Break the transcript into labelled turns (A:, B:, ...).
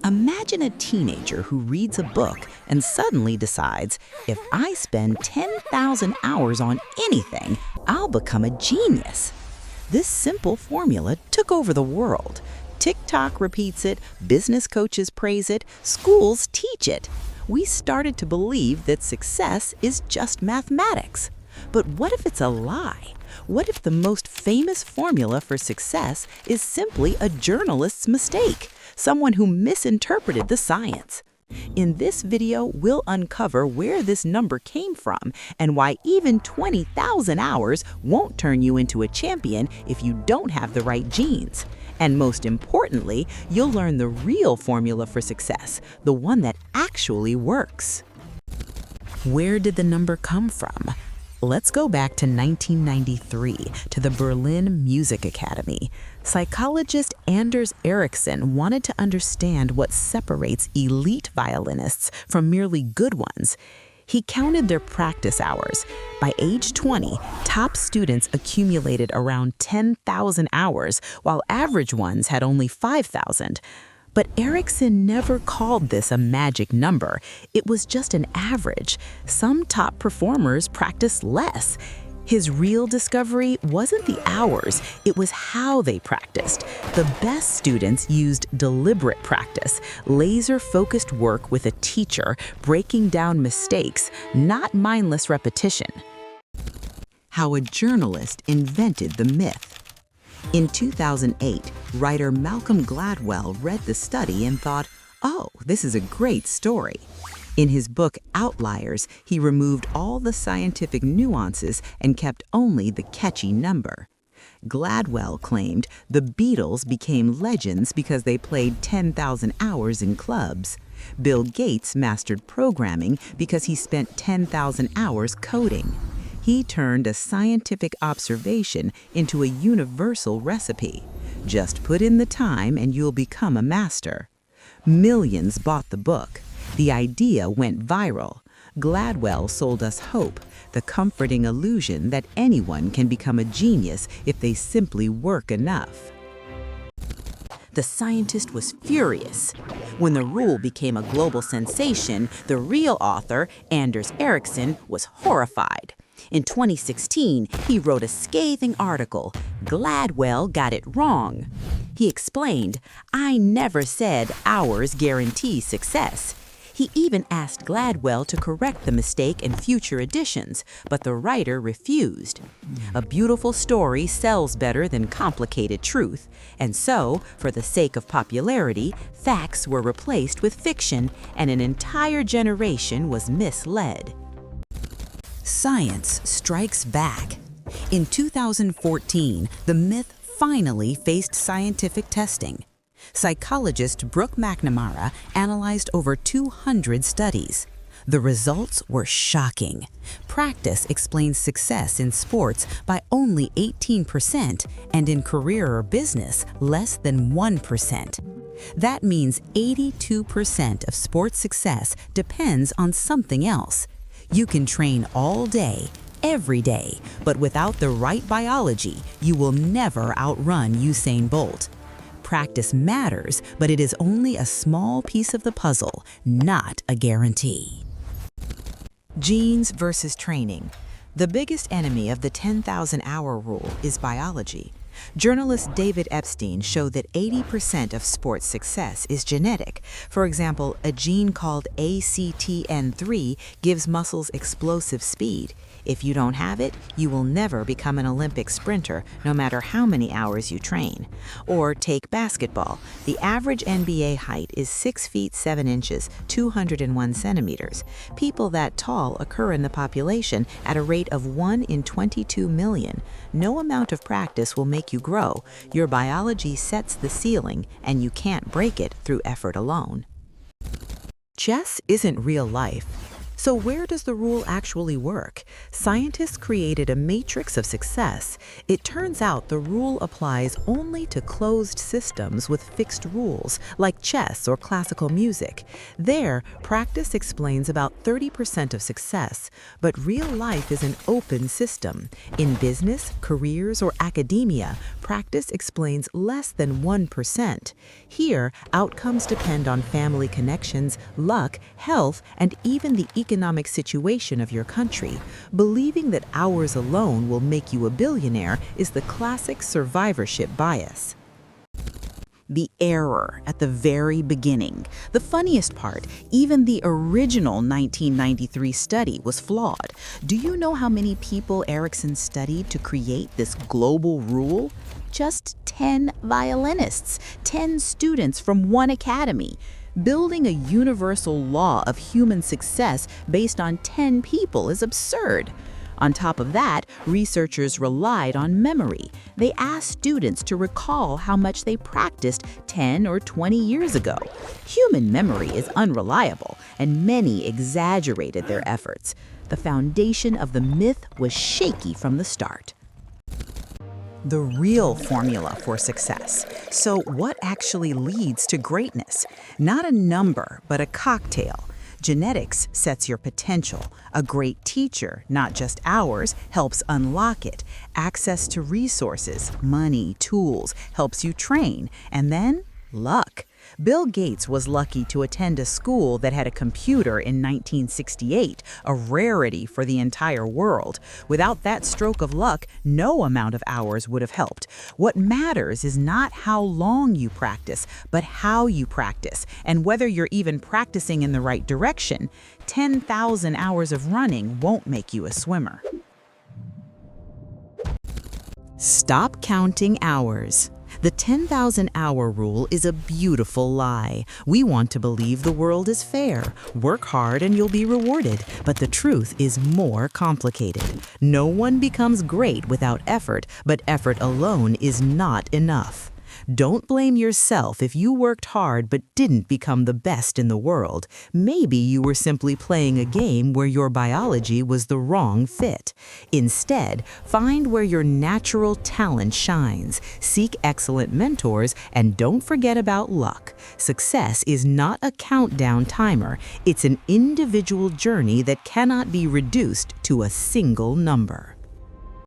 A: Imagine a teenager who reads a book and suddenly decides, if I spend 10,000 hours on anything, I'll become a genius. This simple formula took over the world. TikTok repeats it, business coaches praise it, schools teach it. We started to believe that success is just mathematics. But what if it's a lie? What if the most famous formula for success is simply a journalist's mistake, someone who misinterpreted the science? In this video, we'll uncover where this number came from and why even 20,000 hours won't turn you into a champion if you don't have the right genes. And most importantly, you'll learn the real formula for success, the one that actually works. Where did the number come from? Let's go back to 1993 to the Berlin Music Academy. Psychologist Anders Ericsson wanted to understand what separates elite violinists from merely good ones. He counted their practice hours. By age 20, top students accumulated around 10,000 hours, while average ones had only 5,000. But Ericsson never called this a magic number. It was just an average. Some top performers practiced less. His real discovery wasn't the hours, it was how they practiced. The best students used deliberate practice, laser-focused work with a teacher, breaking down mistakes, not mindless repetition. How a journalist invented the myth. In 2008, writer Malcolm Gladwell read the study and thought, "Oh, this is a great story." In his book Outliers, he removed all the scientific nuances and kept only the catchy number. Gladwell claimed the Beatles became legends because they played 10,000 hours in clubs. Bill Gates mastered programming because he spent 10,000 hours coding. He turned a scientific observation into a universal recipe. Just put in the time and you'll become a master. Millions bought the book. The idea went viral. Gladwell sold us hope, the comforting illusion that anyone can become a genius if they simply work enough. The scientist was furious. When the rule became a global sensation, the real author, Anders Ericsson, was horrified. In 2016, he wrote a scathing article, "Gladwell got it wrong." He explained, "I never said hours guarantee success." He even asked Gladwell to correct the mistake in future editions, but the writer refused. A beautiful story sells better than complicated truth, and so, for the sake of popularity, facts were replaced with fiction, and an entire generation was misled. Science strikes back. In 2014, the myth finally faced scientific testing. Psychologist Brooke McNamara analyzed over 200 studies. The results were shocking. Practice explains success in sports by only 18% and in career or business less than 1%. That means 82% of sports success depends on something else. You can train all day, every day, but without the right biology, you will never outrun Usain Bolt. Practice matters, but it is only a small piece of the puzzle, not a guarantee. Genes versus training. The biggest enemy of the 10,000-hour rule is biology. Journalist David Epstein showed that 80% of sports success is genetic. For example, a gene called ACTN3 gives muscles explosive speed. If you don't have it, you will never become an Olympic sprinter, no matter how many hours you train. Or take basketball. The average NBA height is 6 feet 7 inches, 201 centimeters. People that tall occur in the population at a rate of 1 in 22 million. No amount of practice will make you grow. Your biology sets the ceiling, and you can't break it through effort alone. Chess isn't real life. So where does the rule actually work? Scientists created a matrix of success. It turns out the rule applies only to closed systems with fixed rules, like chess or classical music. There, practice explains about 30% of success, but real life is an open system. In business, careers, or academia, practice explains less than 1%. Here, outcomes depend on family connections, luck, health, and even the economic situation of your country. Believing that hours alone will make you a billionaire is the classic survivorship bias. The error at the very beginning. The funniest part, even the original 1993 study was flawed. Do you know how many people Erickson studied to create this global rule? Just 10 violinists, 10 students from one academy. Building a universal law of human success based on 10 people is absurd. On top of that, researchers relied on memory. They asked students to recall how much they practiced 10 or 20 years ago. Human memory is unreliable, and many exaggerated their efforts. The foundation of the myth was shaky from the start. The real formula for success. So what actually leads to greatness? Not a number, but a cocktail. Genetics sets your potential. A great teacher, not just hours, helps unlock it. Access to resources, money, tools, helps you train. And then, luck. Bill Gates was lucky to attend a school that had a computer in 1968, a rarity for the entire world. Without that stroke of luck, no amount of hours would have helped. What matters is not how long you practice, but how you practice, and whether you're even practicing in the right direction. 10,000 hours of running won't make you a swimmer. Stop counting hours. The 10,000-hour rule is a beautiful lie. We want to believe the world is fair. Work hard and you'll be rewarded. But the truth is more complicated. No one becomes great without effort, but effort alone is not enough. Don't blame yourself if you worked hard but didn't become the best in the world. Maybe you were simply playing a game where your biology was the wrong fit. Instead, find where your natural talent shines. Seek excellent mentors, and don't forget about luck. Success is not a countdown timer. It's an individual journey that cannot be reduced to a single number.